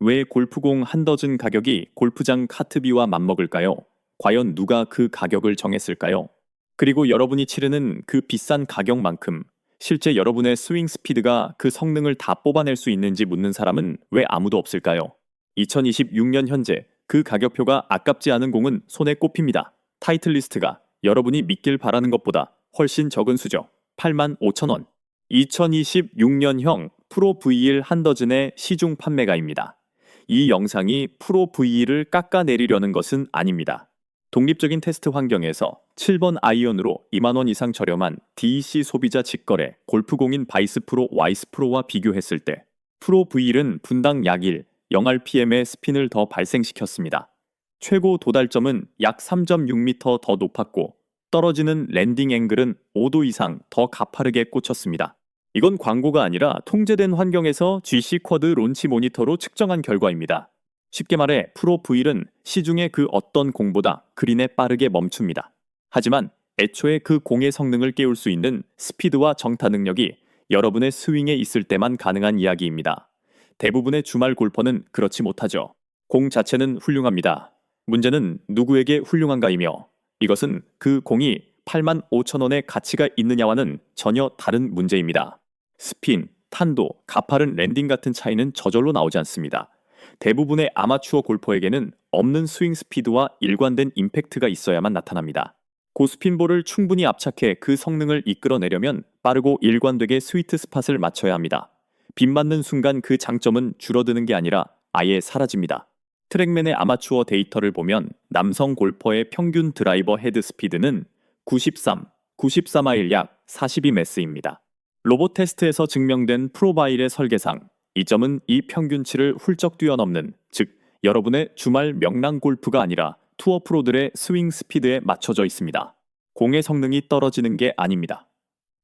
왜 골프공 한 더즌 가격이 골프장 카트비와 맞먹을까요? 과연 누가 그 가격을 정했을까요? 그리고 여러분이 치르는 그 비싼 가격만큼 실제 여러분의 스윙 스피드가 그 성능을 다 뽑아낼 수 있는지 묻는 사람은 왜 아무도 없을까요? 2026년 현재 그 가격표가 아깝지 않은 공은 손에 꼽힙니다. 타이틀 리스트가 여러분이 믿길 바라는 것보다 훨씬 적은 수죠. 85,000원. 2026년형 프로 V1 한 더즌의 시중 판매가입니다. 이 영상이 프로 V를 깎아내리려는 것은 아닙니다. 독립적인 테스트 환경에서 7번 아이언으로 2만 원 이상 저렴한 DEC 소비자 직거래 골프공인 바이스 프로 와이스 프로와 비교했을 때 프로 V1은 분당 약 1, 0rpm의 스핀을 더 발생시켰습니다. 최고 도달점은 약 3.6m 더 높았고 떨어지는 랜딩 앵글은 5도 이상 더 가파르게 꽂혔습니다. 이건 광고가 아니라 통제된 환경에서 GC 쿼드 론치 모니터로 측정한 결과입니다. 쉽게 말해 프로 V1은 시중의 그 어떤 공보다 그린에 빠르게 멈춥니다. 하지만 애초에 그 공의 성능을 깨울 수 있는 스피드와 정타 능력이 여러분의 스윙에 있을 때만 가능한 이야기입니다. 대부분의 주말 골퍼는 그렇지 못하죠. 공 자체는 훌륭합니다. 문제는 누구에게 훌륭한가이며 이것은 그 공이 85,000원의 가치가 있느냐와는 전혀 다른 문제입니다. 스핀, 탄도, 가파른 랜딩 같은 차이는 저절로 나오지 않습니다. 대부분의 아마추어 골퍼에게는 없는 스윙 스피드와 일관된 임팩트가 있어야만 나타납니다. 고스핀볼을 충분히 압착해 그 성능을 이끌어내려면 빠르고 일관되게 스위트 스팟을 맞춰야 합니다. 빗 맞는 순간 그 장점은 줄어드는 게 아니라 아예 사라집니다. 트랙맨의 아마추어 데이터를 보면 남성 골퍼의 평균 드라이버 헤드 스피드는 93, 94마일 약 42매스입니다. 로봇 테스트에서 증명된 프로바일의 설계상, 이 점은 이 평균치를 훌쩍 뛰어넘는, 즉 여러분의 주말 명랑 골프가 아니라 투어 프로들의 스윙 스피드에 맞춰져 있습니다. 공의 성능이 떨어지는 게 아닙니다.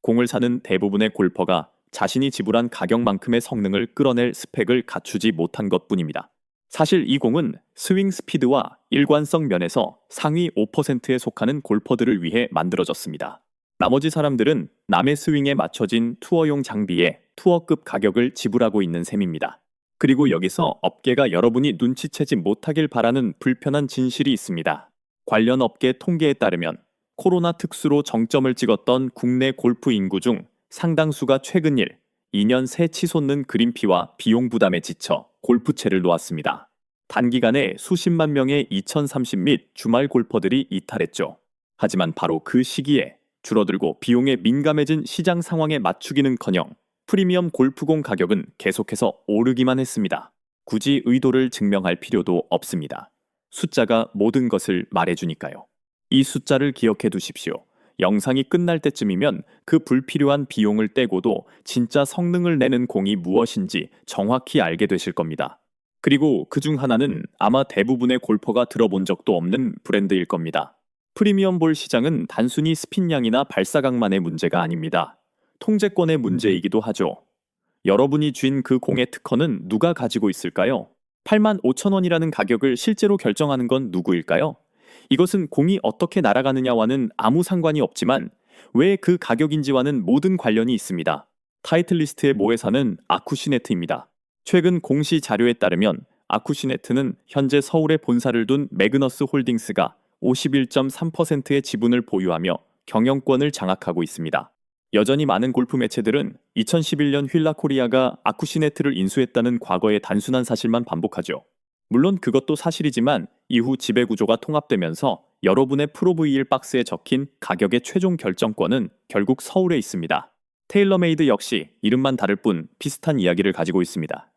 공을 사는 대부분의 골퍼가 자신이 지불한 가격만큼의 성능을 끌어낼 스펙을 갖추지 못한 것뿐입니다. 사실 이 공은 스윙 스피드와 일관성 면에서 상위 5%에 속하는 골퍼들을 위해 만들어졌습니다. 나머지 사람들은 남의 스윙에 맞춰진 투어용 장비에 투어급 가격을 지불하고 있는 셈입니다. 그리고 여기서 업계가 여러분이 눈치채지 못하길 바라는 불편한 진실이 있습니다. 관련 업계 통계에 따르면 코로나 특수로 정점을 찍었던 국내 골프 인구 중 상당수가 최근 2년 새 치솟는 그린피와 비용 부담에 지쳐 골프채를 놓았습니다. 단기간에 수십만 명의 2030 및 주말 골퍼들이 이탈했죠. 하지만 바로 그 시기에 줄어들고 비용에 민감해진 시장 상황에 맞추기는커녕 프리미엄 골프공 가격은 계속해서 오르기만 했습니다. 굳이 의도를 증명할 필요도 없습니다. 숫자가 모든 것을 말해주니까요. 이 숫자를 기억해 두십시오. 영상이 끝날 때쯤이면 그 불필요한 비용을 떼고도 진짜 성능을 내는 공이 무엇인지 정확히 알게 되실 겁니다. 그리고 그중 하나는 아마 대부분의 골퍼가 들어본 적도 없는 브랜드일 겁니다. 프리미엄 볼 시장은 단순히 스핀량이나 발사각만의 문제가 아닙니다. 통제권의 문제이기도 하죠. 여러분이 쥔 그 공의 특허는 누가 가지고 있을까요? 85,000원이라는 가격을 실제로 결정하는 건 누구일까요? 이것은 공이 어떻게 날아가느냐와는 아무 상관이 없지만 왜 그 가격인지와는 모든 관련이 있습니다. 타이틀 리스트의 모회사는 아쿠시네트입니다. 최근 공시 자료에 따르면 아쿠시네트는 현재 서울에 본사를 둔 매그너스 홀딩스가 51.3%의 지분을 보유하며 경영권을 장악하고 있습니다. 여전히 많은 골프 매체들은 2011년 휠라코리아가 아쿠시네트를 인수했다는 과거의 단순한 사실만 반복하죠. 물론 그것도 사실이지만 이후 지배구조가 통합되면서 여러분의 프로 V1 박스에 적힌 가격의 최종 결정권은 결국 서울에 있습니다. 테일러메이드 역시 이름만 다를 뿐 비슷한 이야기를 가지고 있습니다.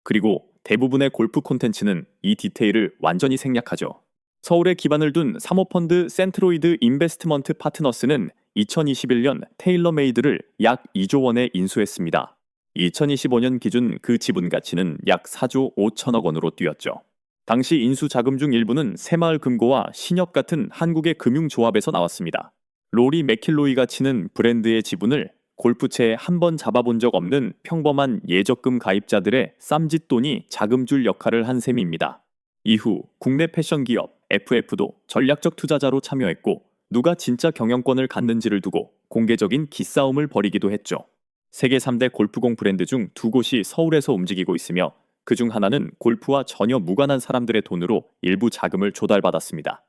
그리고 대부분의 골프 콘텐츠는 이 디테일을 완전히 생략하죠. 서울에 기반을 둔 사모펀드 센트로이드 인베스트먼트 파트너스는 2021년 테일러메이드를 약 2조 원에 인수했습니다. 2025년 기준 그 지분 가치는 약 4조 5천억 원으로 뛰었죠. 당시 인수 자금 중 일부는 새마을금고와 신협 같은 한국의 금융조합에서 나왔습니다. 로리 맥킬로이가 치는 브랜드의 지분을 골프채에 한 번 잡아본 적 없는 평범한 예적금 가입자들의 쌈짓돈이 자금줄 역할을 한 셈입니다. 이후 국내 패션 기업 FF도 전략적 투자자로 참여했고 누가 진짜 경영권을 갖는지를 두고 공개적인 기싸움을 벌이기도 했죠. 세계 3대 골프공 브랜드 중 두 곳이 서울에서 움직이고 있으며 그중 하나는 골프와 전혀 무관한 사람들의 돈으로 일부 자금을 조달받았습니다.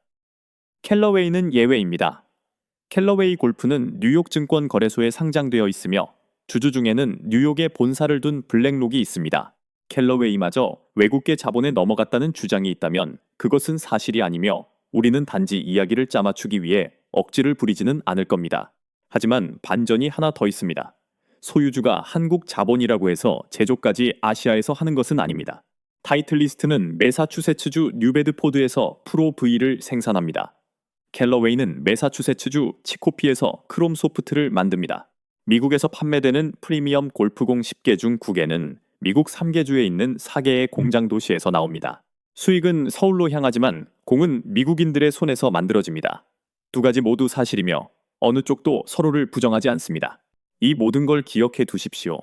캘러웨이는 예외입니다. 캘러웨이 골프는 뉴욕 증권 거래소에 상장되어 있으며 주주 중에는 뉴욕에 본사를 둔 블랙록이 있습니다. 캘러웨이마저 외국계 자본에 넘어갔다는 주장이 있다면 그것은 사실이 아니며 우리는 단지 이야기를 짜맞추기 위해 억지를 부리지는 않을 겁니다. 하지만 반전이 하나 더 있습니다. 소유주가 한국 자본이라고 해서 제조까지 아시아에서 하는 것은 아닙니다. 타이틀리스트는 매사추세츠주 뉴베드포드에서 프로 V를 생산합니다. 캘러웨이는 매사추세츠주 치코피에서 크롬 소프트를 만듭니다. 미국에서 판매되는 프리미엄 골프공 10개 중 9개는 미국 3개주에 있는 4개의 공장 도시에서 나옵니다. 수익은 서울로 향하지만 공은 미국인들의 손에서 만들어집니다. 두 가지 모두 사실이며 어느 쪽도 서로를 부정하지 않습니다. 이 모든 걸 기억해 두십시오.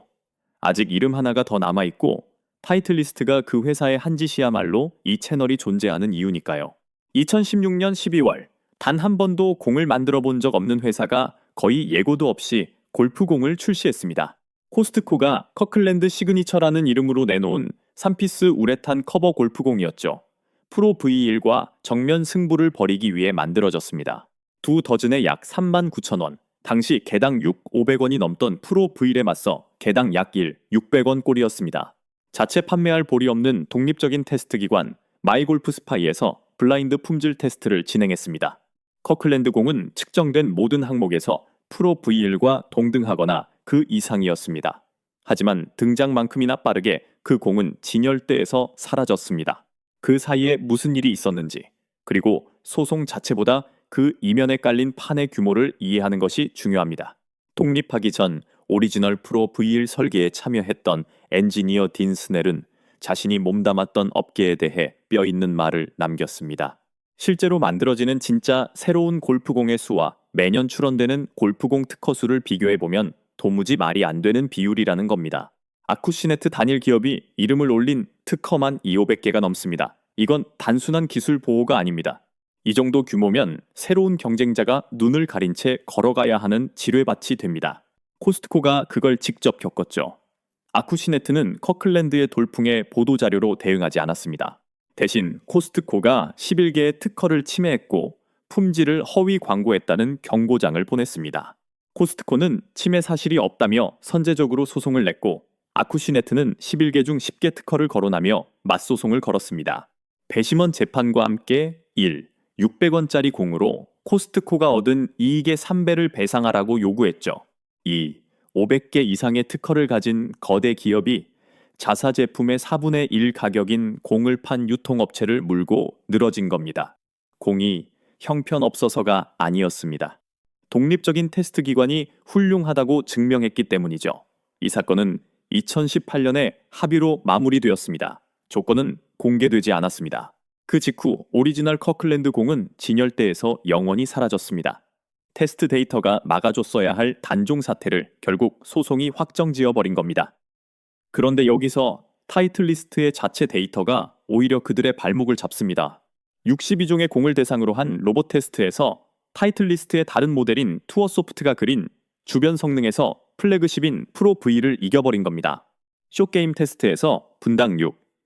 아직 이름 하나가 더 남아있고 타이틀리스트가 그 회사의 한 짓이야말로 이 채널이 존재하는 이유니까요. 2016년 12월 단 한 번도 공을 만들어 본 적 없는 회사가 거의 예고도 없이 골프공을 출시했습니다. 코스트코가 커클랜드 시그니처라는 이름으로 내놓은 3피스 우레탄 커버 골프공이었죠. 프로 V1과 정면 승부를 벌이기 위해 만들어졌습니다. 두 더즌에 약 39,000원, 당시 개당 500원이 넘던 프로 V1에 맞서 개당 약 600원 꼴이었습니다. 자체 판매할 볼이 없는 독립적인 테스트 기관 마이골프 스파이에서 블라인드 품질 테스트를 진행했습니다. 커클랜드 공은 측정된 모든 항목에서 프로 V1과 동등하거나 그 이상이었습니다. 하지만 등장만큼이나 빠르게 그 공은 진열대에서 사라졌습니다. 그 사이에 무슨 일이 있었는지, 그리고 소송 자체보다 그 이면에 깔린 판의 규모를 이해하는 것이 중요합니다. 독립하기 전 오리지널 프로 V1 설계에 참여했던 엔지니어 딘 스넬은 자신이 몸담았던 업계에 대해 뼈있는 말을 남겼습니다. 실제로 만들어지는 진짜 새로운 골프공의 수와 매년 출원되는 골프공 특허 수를 비교해보면 도무지 말이 안 되는 비율이라는 겁니다. 아쿠시네트 단일 기업이 이름을 올린 특허만 2,500개가 넘습니다. 이건 단순한 기술 보호가 아닙니다. 이 정도 규모면 새로운 경쟁자가 눈을 가린 채 걸어가야 하는 지뢰밭이 됩니다. 코스트코가 그걸 직접 겪었죠. 아쿠시네트는 커클랜드의 돌풍에 보도자료로 대응하지 않았습니다. 대신 코스트코가 11개의 특허를 침해했고 품질을 허위 광고했다는 경고장을 보냈습니다. 코스트코는 침해 사실이 없다며 선제적으로 소송을 냈고 아쿠시네트는 11개 중 10개 특허를 거론하며 맞소송을 걸었습니다. 배심원 재판과 함께 600원짜리 공으로 코스트코가 얻은 이익의 3배를 배상하라고 요구했죠. 500개 이상의 특허를 가진 거대 기업이 자사 제품의 4분의 1 가격인 공을 판 유통업체를 물고 늘어진 겁니다. 공이 형편없어서가 아니었습니다. 독립적인 테스트 기관이 훌륭하다고 증명했기 때문이죠. 이 사건은 2018년에 합의로 마무리되었습니다. 조건은 공개되지 않았습니다. 그 직후 오리지널 커클랜드 공은 진열대에서 영원히 사라졌습니다. 테스트 데이터가 막아줬어야 할 단종 사태를 결국 소송이 확정지어버린 겁니다. 그런데 여기서 타이틀리스트의 자체 데이터가 오히려 그들의 발목을 잡습니다. 62종의 공을 대상으로 한 로봇 테스트에서 타이틀리스트의 다른 모델인 투어소프트가 그린 주변 성능에서 플래그십인 프로 V를 이겨버린 겁니다. 쇼게임 테스트에서 분당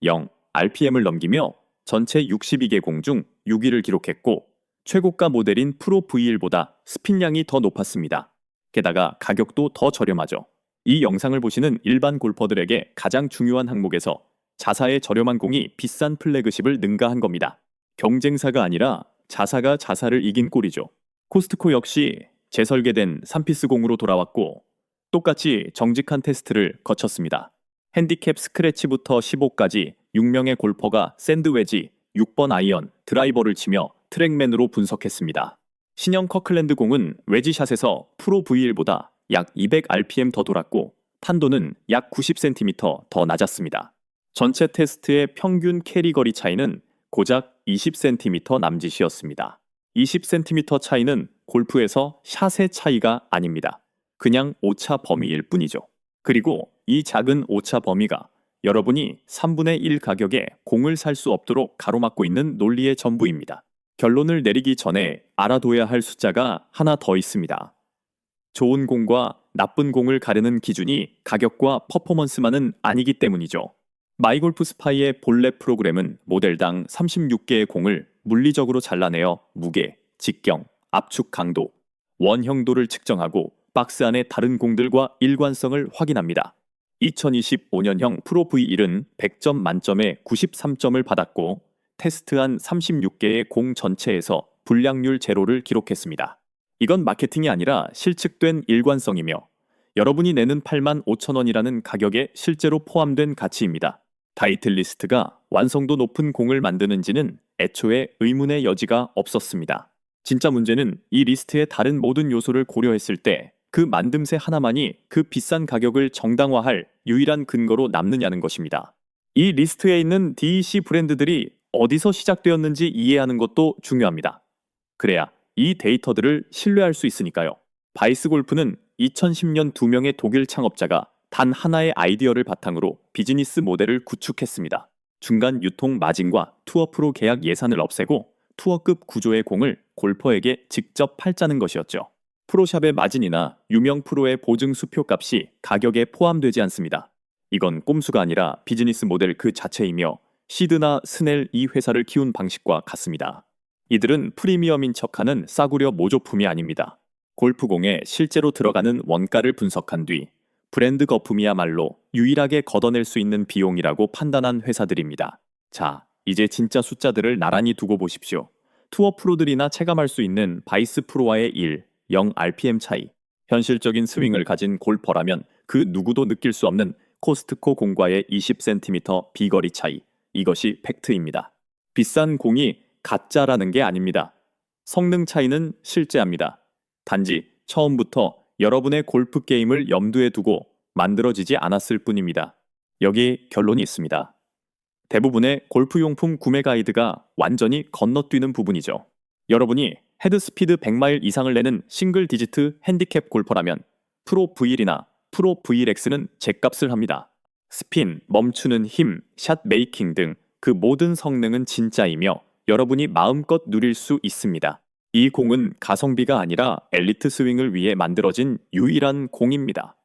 0 RPM을 넘기며 전체 62개 공 중 6위를 기록했고 최고가 모델인 프로 V1보다 스핀량이 더 높았습니다. 게다가 가격도 더 저렴하죠. 이 영상을 보시는 일반 골퍼들에게 가장 중요한 항목에서 자사의 저렴한 공이 비싼 플래그십을 능가한 겁니다. 경쟁사가 아니라 자사가 자사를 이긴 꼴이죠. 코스트코 역시 재설계된 3피스 공으로 돌아왔고 똑같이 정직한 테스트를 거쳤습니다. 핸디캡 스크래치부터 15까지 6명의 골퍼가 샌드웨지, 6번 아이언, 드라이버를 치며 트랙맨으로 분석했습니다. 신형 커클랜드 공은 웨지샷에서 프로 V1보다 약 200rpm 더 돌았고 탄도는 약 90cm 더 낮았습니다. 전체 테스트의 평균 캐리 거리 차이는 고작 20cm 남짓이었습니다. 20cm 차이는 골프에서 샷의 차이가 아닙니다. 그냥 오차 범위일 뿐이죠. 그리고 이 작은 오차 범위가 여러분이 3분의 1 가격에 공을 살 수 없도록 가로막고 있는 논리의 전부입니다. 결론을 내리기 전에 알아둬야 할 숫자가 하나 더 있습니다. 좋은 공과 나쁜 공을 가르는 기준이 가격과 퍼포먼스만은 아니기 때문이죠. 마이골프 스파이의 본래 프로그램은 모델당 36개의 공을 물리적으로 잘라내어 무게, 직경, 압축 강도, 원형도를 측정하고 박스 안의 다른 공들과 일관성을 확인합니다. 2025년형 프로 V1은 100점 만점에 93점을 받았고 테스트한 36개의 공 전체에서 불량률 제로를 기록했습니다. 이건 마케팅이 아니라 실측된 일관성이며 여러분이 내는 85,000원이라는 가격에 실제로 포함된 가치입니다. 타이틀 리스트가 완성도 높은 공을 만드는지는 애초에 의문의 여지가 없었습니다. 진짜 문제는 이 리스트의 다른 모든 요소를 고려했을 때 그 만듦새 하나만이 그 비싼 가격을 정당화할 유일한 근거로 남느냐는 것입니다. 이 리스트에 있는 DEC 브랜드들이 어디서 시작되었는지 이해하는 것도 중요합니다. 그래야 이 데이터들을 신뢰할 수 있으니까요. 바이스 골프는 2010년 2명의 독일 창업자가 단 하나의 아이디어를 바탕으로 비즈니스 모델을 구축했습니다. 중간 유통 마진과 투어 프로 계약 예산을 없애고 투어급 구조의 공을 골퍼에게 직접 팔자는 것이었죠. 프로샵의 마진이나 유명 프로의 보증 수표 값이 가격에 포함되지 않습니다. 이건 꼼수가 아니라 비즈니스 모델 그 자체이며 시드나 스넬 이 회사를 키운 방식과 같습니다. 이들은 프리미엄인 척하는 싸구려 모조품이 아닙니다. 골프공에 실제로 들어가는 원가를 분석한 뒤 브랜드 거품이야말로 유일하게 걷어낼 수 있는 비용이라고 판단한 회사들입니다. 자, 이제 진짜 숫자들을 나란히 두고 보십시오. 투어 프로들이나 체감할 수 있는 바이스 프로와의 0 RPM 차이, 현실적인 스윙을 가진 골퍼라면 그 누구도 느낄 수 없는 코스트코 공과의 20cm 비거리 차이, 이것이 팩트입니다. 비싼 공이 가짜라는 게 아닙니다. 성능 차이는 실제합니다. 단지 처음부터 여러분의 골프 게임을 염두에 두고 만들어지지 않았을 뿐입니다. 여기 결론이 있습니다. 대부분의 골프용품 구매 가이드가 완전히 건너뛰는 부분이죠. 여러분이 헤드스피드 100마일 이상을 내는 싱글 디지트 핸디캡 골퍼라면 프로 V1이나 프로 V1X는 제값을 합니다. 스핀, 멈추는 힘, 샷 메이킹 등 그 모든 성능은 진짜이며 여러분이 마음껏 누릴 수 있습니다. 이 공은 가성비가 아니라 엘리트 스윙을 위해 만들어진 유일한 공입니다.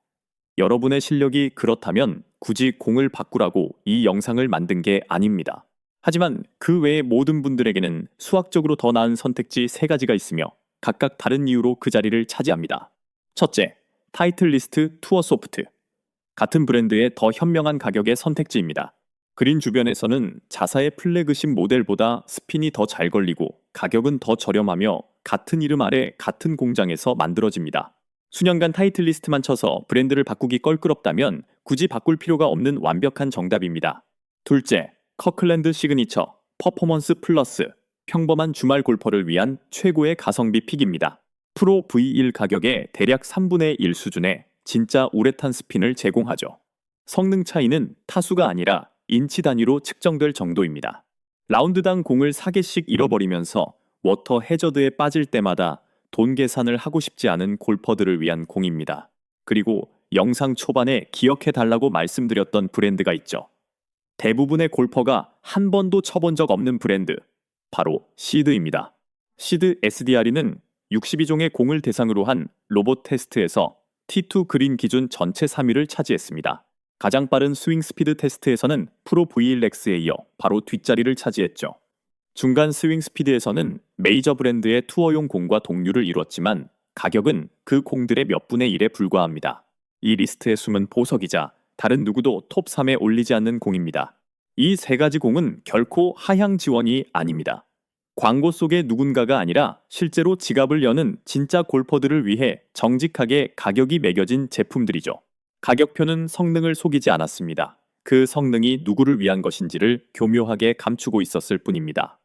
여러분의 실력이 그렇다면 굳이 공을 바꾸라고 이 영상을 만든 게 아닙니다. 하지만 그 외의 모든 분들에게는 수학적으로 더 나은 선택지 3가지가 있으며 각각 다른 이유로 그 자리를 차지합니다. 첫째, 타이틀 리스트 투어 소프트. 같은 브랜드의 더 현명한 가격의 선택지입니다. 그린 주변에서는 자사의 플래그십 모델보다 스핀이 더 잘 걸리고 가격은 더 저렴하며 같은 이름 아래 같은 공장에서 만들어집니다. 수년간 타이틀 리스트만 쳐서 브랜드를 바꾸기 껄끄럽다면 굳이 바꿀 필요가 없는 완벽한 정답입니다. 둘째, 커클랜드 시그니처 퍼포먼스 플러스. 평범한 주말 골퍼를 위한 최고의 가성비 픽입니다. 프로 V1 가격의 대략 3분의 1 수준의 진짜 우레탄 스핀을 제공하죠. 성능 차이는 타수가 아니라 인치 단위로 측정될 정도입니다. 라운드당 공을 4개씩 잃어버리면서 워터 해저드에 빠질 때마다 돈 계산을 하고 싶지 않은 골퍼들을 위한 공입니다. 그리고 영상 초반에 기억해달라고 말씀드렸던 브랜드가 있죠. 대부분의 골퍼가 한 번도 쳐본 적 없는 브랜드, 바로 시드입니다. 시드 SDRE는 62종의 공을 대상으로 한 로봇 테스트에서 T2 그린 기준 전체 3위를 차지했습니다. 가장 빠른 스윙 스피드 테스트에서는 프로 V1X에 이어 바로 뒷자리를 차지했죠. 중간 스윙 스피드에서는 메이저 브랜드의 투어용 공과 동률을 이뤘지만 가격은 그 공들의 몇 분의 1에 불과합니다. 이 리스트의 숨은 보석이자 다른 누구도 톱 3에 올리지 않는 공입니다. 이 3가지 공은 결코 하향 지원이 아닙니다. 광고 속의 누군가가 아니라 실제로 지갑을 여는 진짜 골퍼들을 위해 정직하게 가격이 매겨진 제품들이죠. 가격표는 성능을 속이지 않았습니다. 그 성능이 누구를 위한 것인지를 교묘하게 감추고 있었을 뿐입니다.